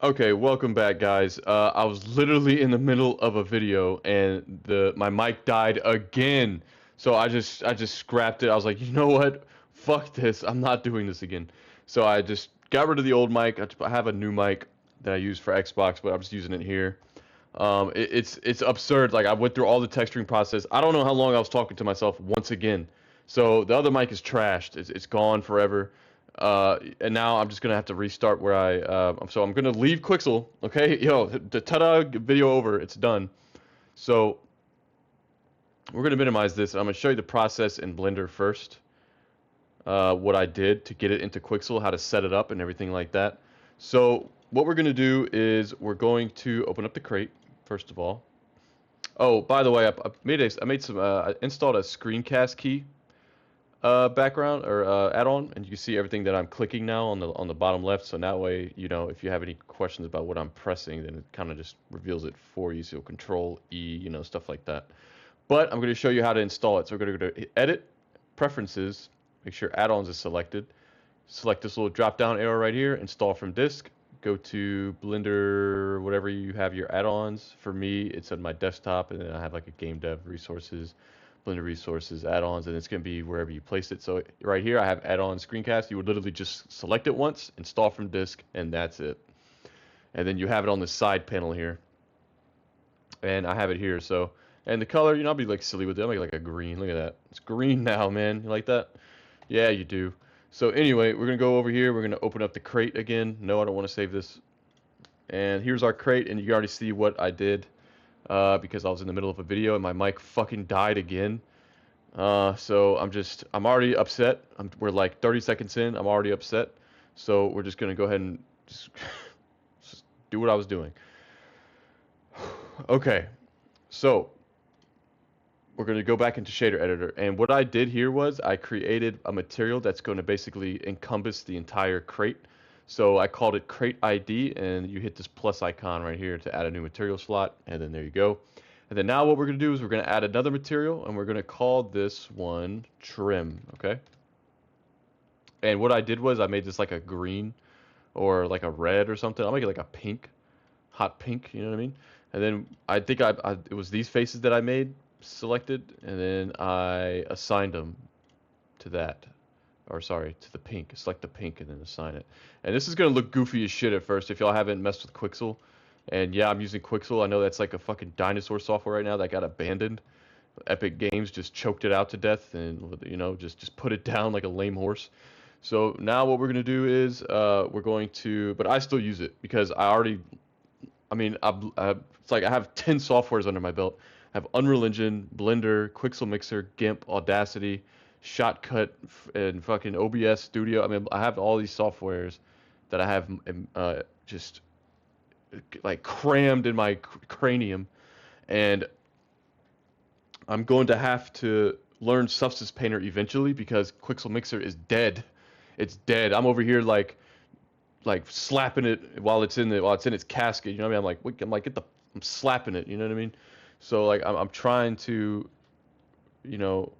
Okay, welcome back, guys. I was literally in the middle of a video and my mic died again. So I just scrapped it. I was like, you know what? Fuck this. I'm not doing this again. So I just got rid of the old mic. I have a new mic that I use for Xbox, but I'm just using it here. It's absurd. Like I went through all the texturing process. I don't know how long I was talking to myself once again. So the other mic is trashed. It's gone forever. And now I'm just gonna have to restart where so I'm gonna leave Quixel. Okay, yo, the ta-da video over. It's done. So we're gonna minimize this. I'm gonna show you the process in Blender first. What I did to get it into Quixel, how to set it up, and everything like that. So what we're gonna do is we're going to open up the crate first of all. Oh, by the way, I installed a screencast key background or add-on, and you can see everything that I'm clicking now on the bottom left. So that way, you know, if you have any questions about what I'm pressing, then it kind of just reveals it for you. So Control E, you know, stuff like that. But I'm going to show you how to install it. So we're going to go to Edit, Preferences, make sure Add-ons is selected. Select this little drop-down arrow right here, Install from Disk. Go to Blender, whatever you have your add-ons. For me, it's on my desktop, and then I have like a game dev resources, Blender resources, add-ons, and it's going to be wherever you place it. So right here, I have add-on screencast. You would literally just select it once, install from disk, and that's it. And then you have it on the side panel here. And I have it here. So, and the color, you know, I'll be like silly with it. I'll make it like a green. Look at that. It's green now, man. You like that? Yeah, you do. So anyway, we're going to go over here. We're going to open up the crate again. No, I don't want to save this. And here's our crate, and you can already see what I did because I was in the middle of a video and my mic fucking died again. So I'm already upset. We're like 30 seconds in. I'm already upset. So we're just gonna go ahead and just do what I was doing. Okay, so we're gonna go back into shader editor. And what I did here was I created a material that's going to basically encompass the entire crate. So I called it crate ID, and you hit this plus icon right here to add a new material slot, and then there you go. And then now what we're going to do is we're going to add another material, and we're going to call this one trim, okay? And what I did was I made this like a green or like a red or something. I'll make it like a pink, hot pink, you know what I mean? And then I think it was these faces that I made, selected, and then I assigned them to that. Or sorry, to the pink. Select the pink and then assign it. And this is going to look goofy as shit at first if y'all haven't messed with Quixel. And yeah, I'm using Quixel. I know that's like a fucking dinosaur software right now that got abandoned. Epic Games just choked it out to death and, you know, just put it down like a lame horse. So now what we're going to do is we're going to, but I still use it because I mean, it's like I have 10 softwares under my belt. I have Unreal Engine, Blender, Quixel Mixer, GIMP, Audacity, Shotcut, and fucking OBS Studio. I mean, I have all these softwares that I have just like crammed in my cranium, and I'm going to have to learn Substance Painter eventually because Quixel Mixer is dead. It's dead. I'm over here like slapping it while it's in its casket. You know what I mean? I'm slapping it. You know what I mean? So like I'm trying to, you know,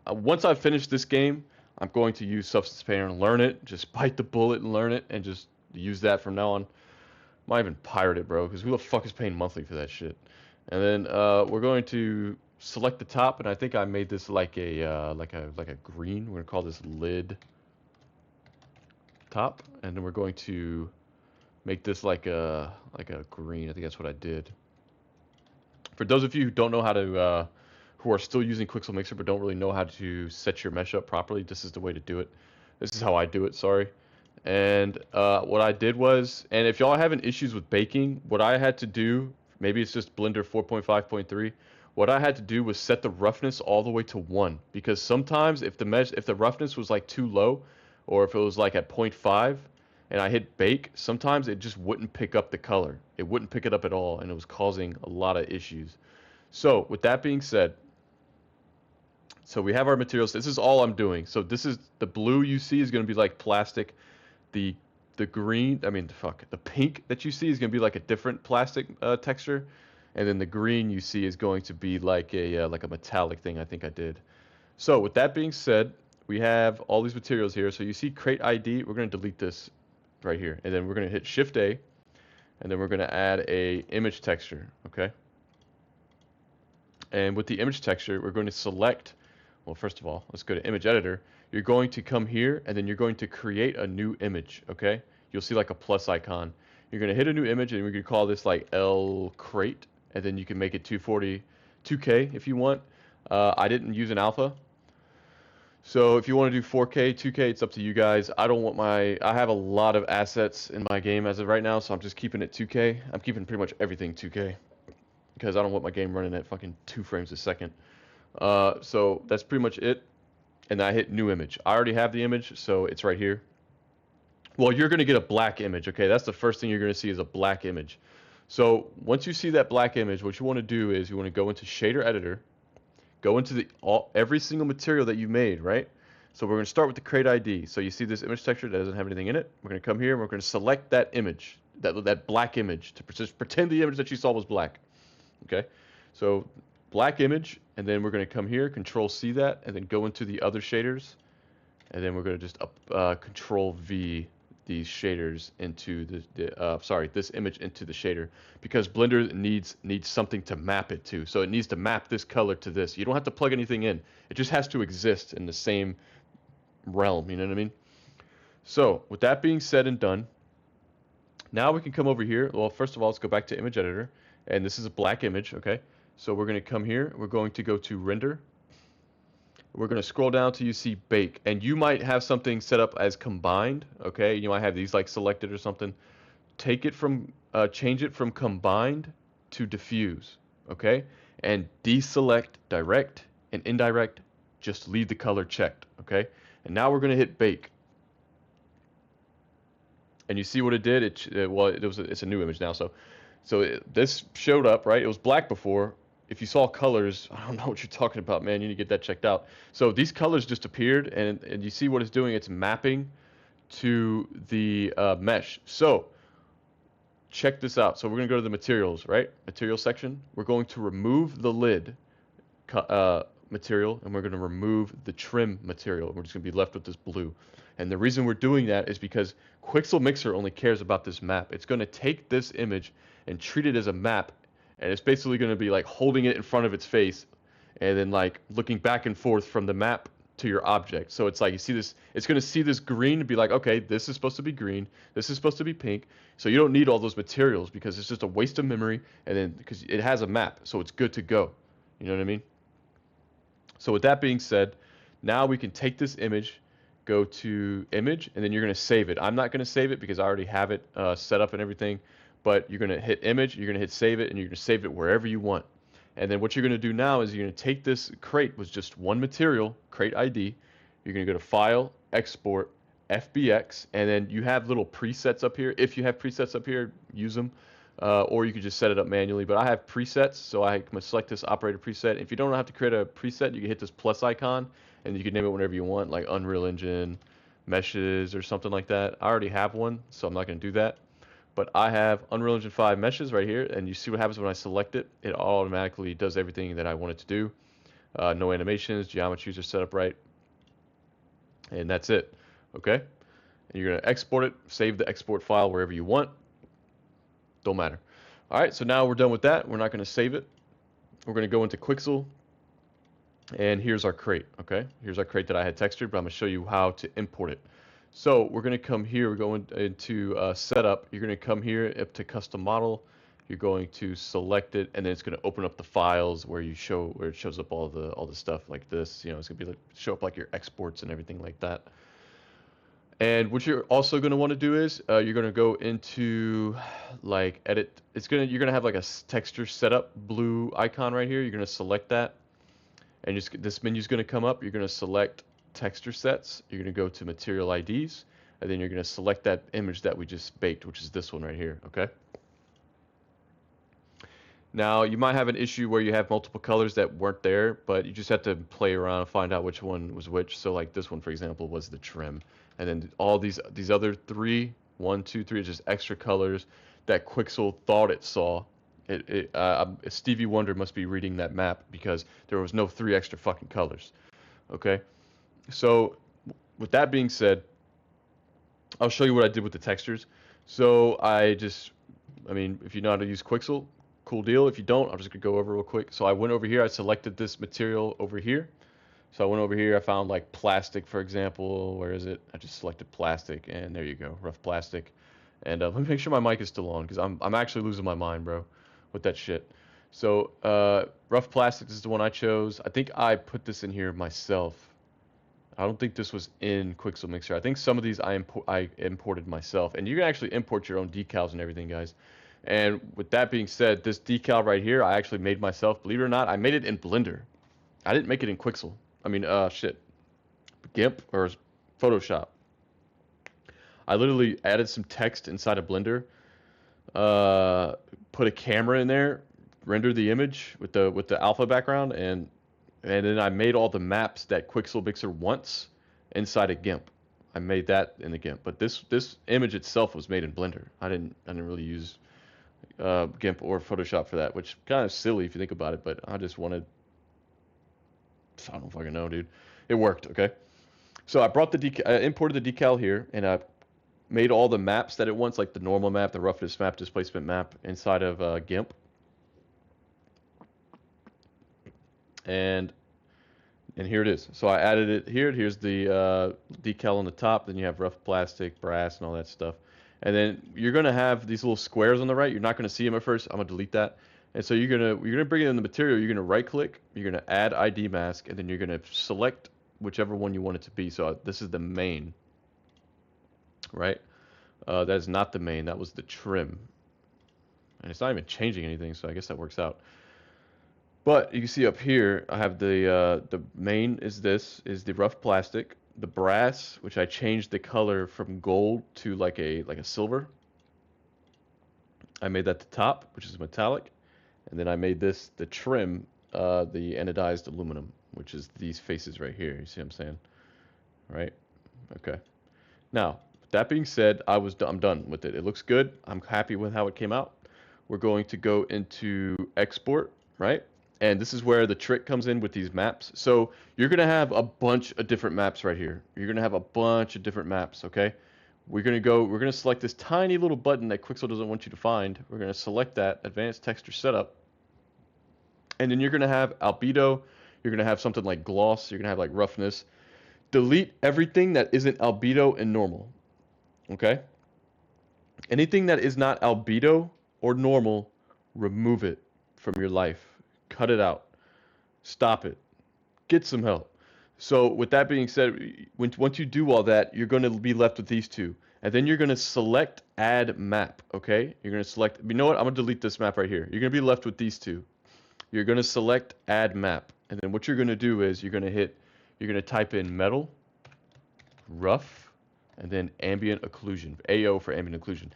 once I finish this game, I'm going to use Substance Painter and learn it. Just bite the bullet and learn it, and just use that from now on. Might even pirate it, bro, because who the fuck is paying monthly for that shit? And then we're going to select the top, and I think I made this like a green. We're gonna call this lid top, and then we're going to make this like a green. I think that's what I did. For those of you who don't know how to who are still using Quixel Mixer but don't really know how to set your mesh up properly, this is the way to do it. This is how I do it, sorry. And what I did was, and if y'all having issues with baking, what I had to do, maybe it's just Blender 4.5.3, what I had to do was set the roughness all the way to 1. Because sometimes if the roughness was like too low, or if it was like at 0.5, and I hit bake, sometimes it just wouldn't pick up the color. It wouldn't pick it up at all, and it was causing a lot of issues. So with that being said, so we have our materials. This is all I'm doing. So this is the blue you see is going to be like plastic. The green, I mean, the pink that you see is going to be like a different plastic texture, and then the green you see is going to be like a metallic thing. I think I did. So with that being said, we have all these materials here. So you see crate ID. We're going to delete this right here, and then we're going to hit Shift A, and then we're going to add a image texture, okay? And with the image texture, we're going to select, well, first of all, let's go to image editor. You're going to come here, and then you're going to create a new image, okay? You'll see like a plus icon. You're going to hit a new image, and we're going to call this like L crate, and then you can make it 240, 2K if you want. I didn't use an alpha, so if you want to do 4K, 2K, it's up to you guys. I don't want I have a lot of assets in my game as of right now, so I'm just keeping it 2K. I'm keeping pretty much everything 2K because I don't want my game running at fucking 2 frames a second. So that's pretty much it. And I hit new image. I already have the image, so it's right here. Well, you're going to get a black image, okay? That's the first thing you're going to see is a black image. So once you see that black image, what you want to do is you want to go into shader editor, go into every single material that you made, right? So we're going to start with the crate ID. So you see this image texture that doesn't have anything in it. We're going to come here and we're going to select that image, that black image, to just pretend the image that you saw was black. Okay, so black image, and then we're going to come here, Control C that, and then go into the other shaders, and then we're going to just Control V these shaders into this image into the shader, because Blender needs something to map it to. So it needs to map this color to this. You don't have to plug anything in. It just has to exist in the same realm. You know what I mean? So with that being said and done, now we can come over here. Well, first of all, let's go back to image editor. And this is a black image, okay? So we're going to come here. We're going to go to render. We're going to scroll down till you see bake. And you might have something set up as combined, okay? You might have these like selected or something. Take it from, change it from combined to diffuse, okay? And deselect direct and indirect. Just leave the color checked, okay? And now we're going to hit bake. And you see what it did? It's a new image now, so this showed up, right? It was black before. If you saw colors, I don't know what you're talking about, man. You need to get that checked out. So these colors just appeared, and you see what it's doing? It's mapping to the mesh. So check this out. So we're going to go to the materials, right? Material section. We're going to remove the lid material, and we're going to remove the trim material. We're just going to be left with this blue. And the reason we're doing that is because Quixel Mixer only cares about this map. It's going to take this image and treat it as a map, and it's basically going to be like holding it in front of its face and then like looking back and forth from the map to your object. So it's like you see this, it's going to see this green and be like, okay, this is supposed to be green, this is supposed to be pink. So you don't need all those materials because it's just a waste of memory, and then because it has a map, so it's good to go. You know what I mean? So with that being said, now we can take this image, go to image, and then you're going to save it. I'm not going to save it because I already have it set up and everything. But you're going to hit image, you're going to hit save it, and you're going to save it wherever you want. And then what you're going to do now is you're going to take this crate with just one material, crate ID. You're going to go to File, Export, FBX, and then you have little presets up here. If you have presets up here, use them. Or you could just set it up manually. But I have presets, so I'm going to select this operator preset. If you don't have to create a preset, you can hit this plus icon, and you can name it whatever you want, like Unreal Engine, Meshes, or something like that. I already have one, so I'm not going to do that. But I have Unreal Engine 5 meshes right here, and you see what happens when I select it. It automatically does everything that I want it to do. No animations, geometries are set up right, and that's it. Okay? And you're going to export it, save the export file wherever you want. Don't matter. All right, so now we're done with that. We're not going to save it. We're going to go into Quixel, and here's our crate. Okay? Here's our crate that I had textured, but I'm going to show you how to import it. So we're going to come here, we're going into setup, you're going to come here up to custom model, you're going to select it, and then it's going to open up the files where it shows up all the stuff like this. You know, it's going to be like show up like your exports and everything like that. And what you're also going to want to do is you're going to go into like edit. You're going to have like a texture setup blue icon right here. You're going to select that, and this menu is going to come up. You're going to select texture sets. You're going to go to material IDs, and then you're going to select that image that we just baked, which is this one right here. Okay. Now you might have an issue where you have multiple colors that weren't there, but you just have to play around and find out which one was which. So like this one, for example, was the trim, and then all these other three, 1, 2, 3, just extra colors that Quixel thought it saw. Stevie Wonder must be reading that map because there was no 3 extra fucking colors. Okay. So with that being said, I'll show you what I did with the textures. So I just I mean, if you know how to use Quixel, cool deal. If you don't, I'm just gonna go over real quick. So I went over here, I selected this material over here. So I went over here, I found like plastic, for example. Where is it? I just selected plastic, and there you go, rough plastic. And let me make sure my mic is still on, because I'm actually losing my mind, bro, with that shit. So rough plastic is the one I chose. I think I put this in here myself. I don't think this was in Quixel Mixer. I think some of these I imported myself. And you can actually import your own decals and everything, guys. And with that being said, this decal right here, I actually made myself. Believe it or not, I made it in Blender. I didn't make it in Quixel. I mean, shit, GIMP or Photoshop. I literally added some text inside of Blender, put a camera in there, rendered the image with the alpha background, and then I made all the maps that Quixel Mixer wants inside of GIMP. I made that in the GIMP, but this image itself was made in Blender. I didn't really use GIMP or Photoshop for that, which kind of silly if you think about it. But I just wanted, I don't fucking know, dude. It worked, okay. So I brought I imported the decal here, and I made all the maps that it wants, like the normal map, the roughness map, displacement map, inside of GIMP. And here it is. So I added it here. Here's the decal on the top. Then you have rough plastic, brass, and all that stuff. And then you're gonna have these little squares on the right. You're not gonna see them at first. I'm gonna delete that. And so you're gonna bring it in the material. You're gonna right click. You're gonna add ID mask, and then you're gonna select whichever one you want it to be. So this is the main, right? That is not the main. That was the trim, and it's not even changing anything. So I guess that works out. But you can see up here, I have the main is the rough plastic, the brass, which I changed the color from gold to like a silver. I made that the top, which is metallic, and then I made this the trim, the anodized aluminum, which is these faces right here. You see what I'm saying? Right? Okay. Now, that being said, I'm done with it. It looks good. I'm happy with how it came out. We're going to go into export, right? And this is where the trick comes in with these maps. So you're going to have a bunch of different maps right here. You're going to have a bunch of different maps, okay? We're going to select this tiny little button that Quixel doesn't want you to find. We're going to select that, Advanced Texture Setup. And then you're going to have albedo. You're going to have something like gloss. You're going to have like roughness. Delete everything that isn't albedo and normal, okay? Anything that is not albedo or normal, remove it from your life. Cut it out. Stop it. Get some help. So with that being said, once you do all that, you're going to be left with these two. And then you're going to select add map, okay? You're going to select, you know what? I'm going to delete this map right here. You're going to be left with these two. You're going to select add map. And then what you're going to do is you're going to type in metal, rough, and then ambient occlusion, AO for ambient occlusion.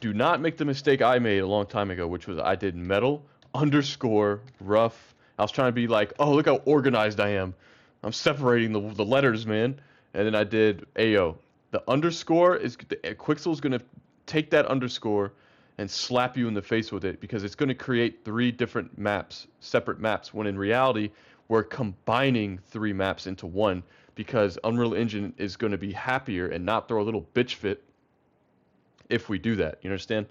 Do not make the mistake I made a long time ago, which was I did metal underscore rough. I was trying to be like, oh, look how organized I am. I'm separating the letters, man. And then I did AO. The underscore is, Quixel's going to take that underscore and slap you in the face with it because it's going to create 3 different maps, separate maps, when in reality, we're combining 3 maps into one because Unreal Engine is going to be happier and not throw a little bitch fit if we do that. You understand?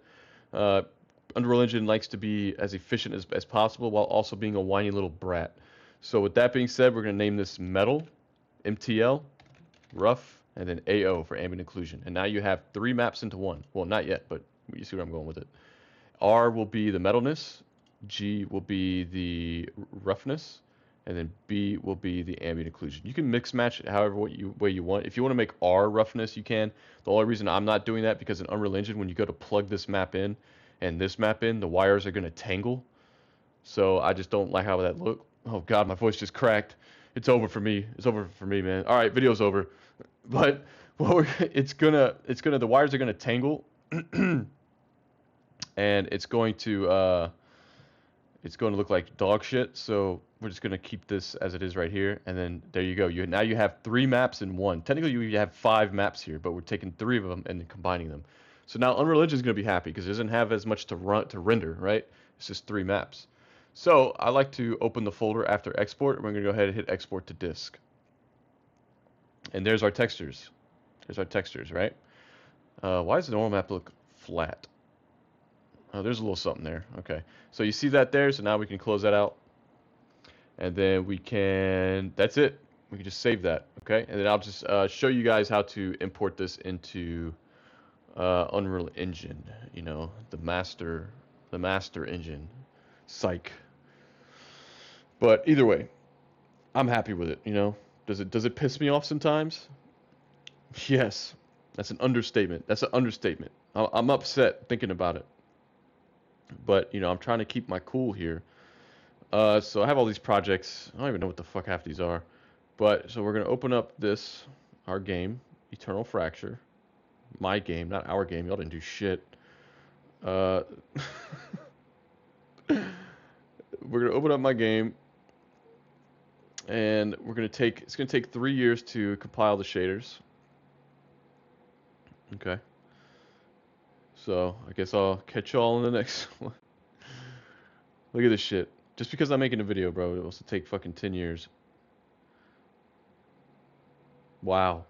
Unreal Engine likes to be as efficient as possible while also being a whiny little brat. So with that being said, we're going to name this Metal, MTL, Rough, and then AO for ambient occlusion. And now you have 3 maps into one. Well, not yet, but you see where I'm going with it. R will be the metalness, G will be the roughness, and then B will be the ambient occlusion. You can mix match it however way you want. If you want to make R roughness, you can. The only reason I'm not doing that because in Unreal Engine, when you go to plug this map in and this map in, the wires are going to tangle. So I just don't like how that look. Oh God, my voice just cracked. It's over for me. It's over for me, man. All right, video's over. But the wires are gonna tangle, and it's going to look like dog shit. So we're just gonna keep this as it is right here, and then there you go. Now you have 3 maps in one. Technically, you have 5 maps here, but we're taking 3 of them and then combining them. So now Unreal Engine is gonna be happy because it doesn't have as much to render, right? It's just 3 maps. So I like to open the folder after export, and we're gonna go ahead and hit export to disk. And there's our textures. There's our textures, right? Why does the normal map look flat? Oh, there's a little something there. Okay. So you see that there? So now we can close that out. And then we can, that's it. We can just save that. Okay. And then I'll just show you guys how to import this into Unreal Engine. You know, the master engine. Psych. But either way, I'm happy with it. You know, does it piss me off sometimes? Yes. That's an understatement. That's an understatement. I'm upset thinking about it. But, you know, I'm trying to keep my cool here. So I have all these projects. I don't even know what the fuck half these are. But, so we're going to open up this, our game, Eternal Fracture. My game, not our game. Y'all didn't do shit. Uh, we're going to open up my game. And we're going to take, it's going to take 3 years to compile the shaders. Okay. So, I guess I'll catch y'all in the next one. Look at this shit. Just because I'm making a video, bro, it will take fucking 10 years. Wow.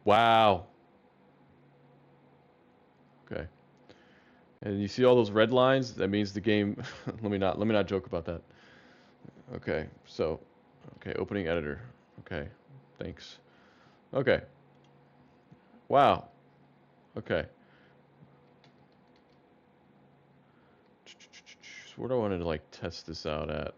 Wow. Okay. And you see all those red lines? That means the game let me not joke about that. Okay. So, okay, opening editor. Okay. Thanks. Okay. Wow. Okay. So where do I want to like test this out at?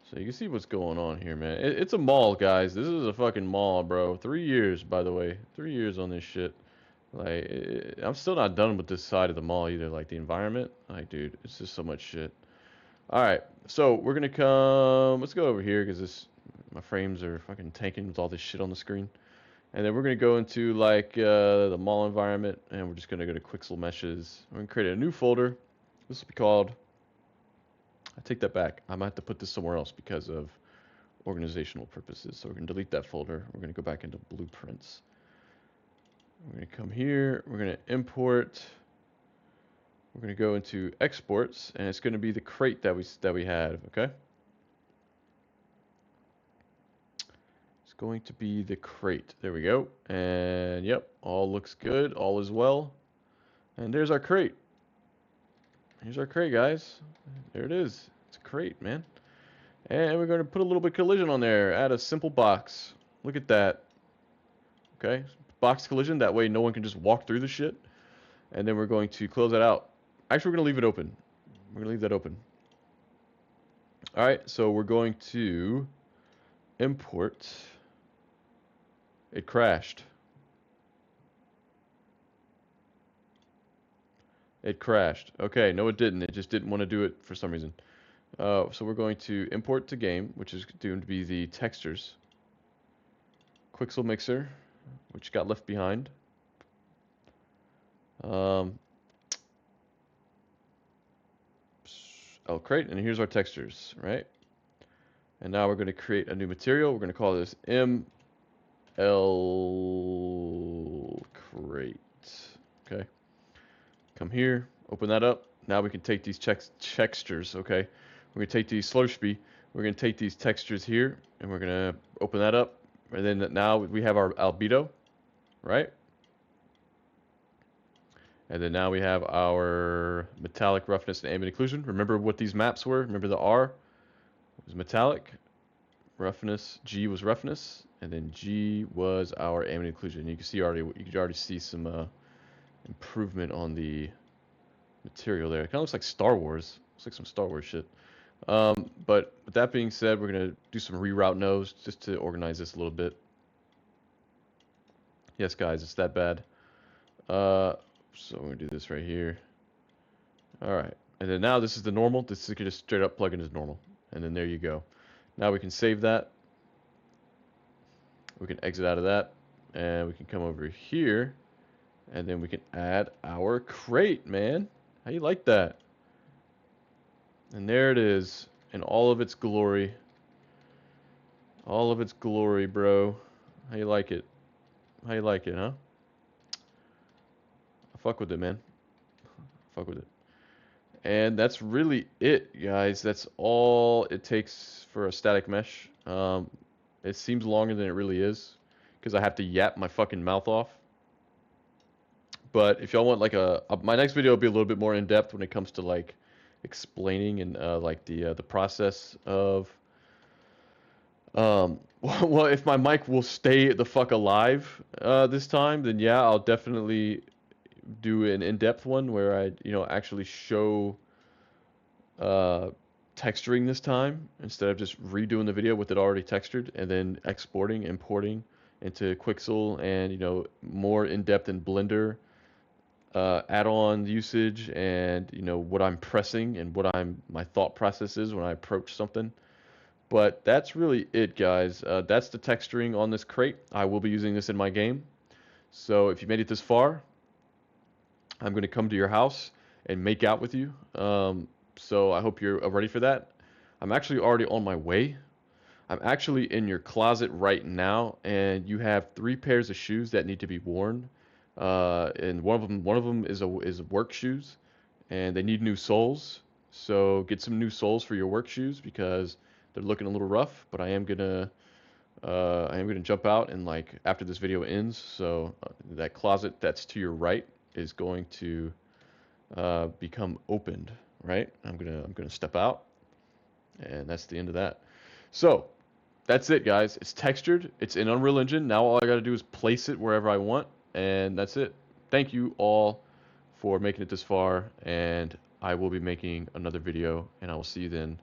So you can see what's going on here, man. It's a mall, guys. This is a fucking mall, bro. 3 years, by the way. 3 years on this shit. Like, I'm still not done with this side of the mall either. Like, the environment. Like, dude, it's just so much shit. Alright, so we're gonna come. Let's go over here because my frames are fucking tanking with all this shit on the screen. And then we're gonna go into, like, the mall environment. And we're just gonna go to Quixel Meshes. We're gonna create a new folder. This will be called. I take that back. I might have to put this somewhere else because of organizational purposes. So we're gonna delete that folder. We're gonna go back into blueprints. We're going to come here, we're going to import, we're going to go into exports, and it's going to be the crate that we have, okay? It's going to be the crate. There we go. And yep, all looks good, all is well. And there's our crate. Here's our crate, guys. There it is. It's a crate, man. And we're going to put a little bit of collision on there, add a simple box. Look at that. Okay, box collision, that way no one can just walk through the shit. And then we're going to close that out. Actually, we're going to leave it open. We're going to leave that open. All right, so we're going to import. It crashed. It crashed. Okay, no it didn't. It just didn't want to do it for some reason. So we're going to import to game, which is doomed to be the textures. Quixel Mixer, which got left behind. Crate, and here's our textures, right? And now we're going to create a new material. We're going to call this ML crate. Okay. Come here, open that up. Now we can take these textures, okay? We're going to take these Slurpee. We're going to take these textures here, and we're going to open that up. And then now we have our albedo, right? And then now we have our metallic roughness and ambient occlusion. Remember what these maps were? Remember the R was metallic, roughness, G was roughness, and then G was our ambient occlusion. You can already see some improvement on the material there. It kind of looks like Star Wars. Looks like some Star Wars shit. But with that being said, we're gonna do some reroute nodes just to organize this a little bit. Yes, guys, it's that bad. So we're gonna do this right here. All right, and then now this is the normal. This is just straight up plug in as normal, and then there you go. Now we can save that. We can exit out of that, and we can come over here, and then we can add our crate, man. How you like that? And there it is in all of its glory. All of its glory, bro. How you like it? How you like it, huh? I fuck with it, man. Fuck with it. And that's really it, guys. That's all it takes for a static mesh. It seems longer than it really is because I have to yap my fucking mouth off. But if y'all want like my next video will be a little bit more in depth when it comes to like explaining and like the process of well, if my mic will stay the fuck alive this time, then yeah, I'll definitely do an in-depth one where I, actually show uh, texturing this time instead of just redoing the video with it already textured and then exporting, importing into Quixel and, more in-depth in Blender add-on usage and, what I'm pressing and what my thought process is when I approach something. But that's really it, guys. That's the texturing on this crate. I will be using this in my game. So if you made it this far, I'm going to come to your house and make out with you. So I hope you're ready for that. I'm actually already on my way. I'm actually in your closet right now, and you have 3 pairs of shoes that need to be worn. And one of them is work shoes, and they need new soles. So get some new soles for your work shoes because they're looking a little rough. But I am gonna jump out and like after this video ends. So that closet that's to your right is going to become opened, right? I'm gonna step out, and that's the end of that. So that's it, guys. It's textured. It's in Unreal Engine. Now all I gotta do is place it wherever I want, and that's it. Thank you all for making it this far, and I will be making another video, and I will see you then.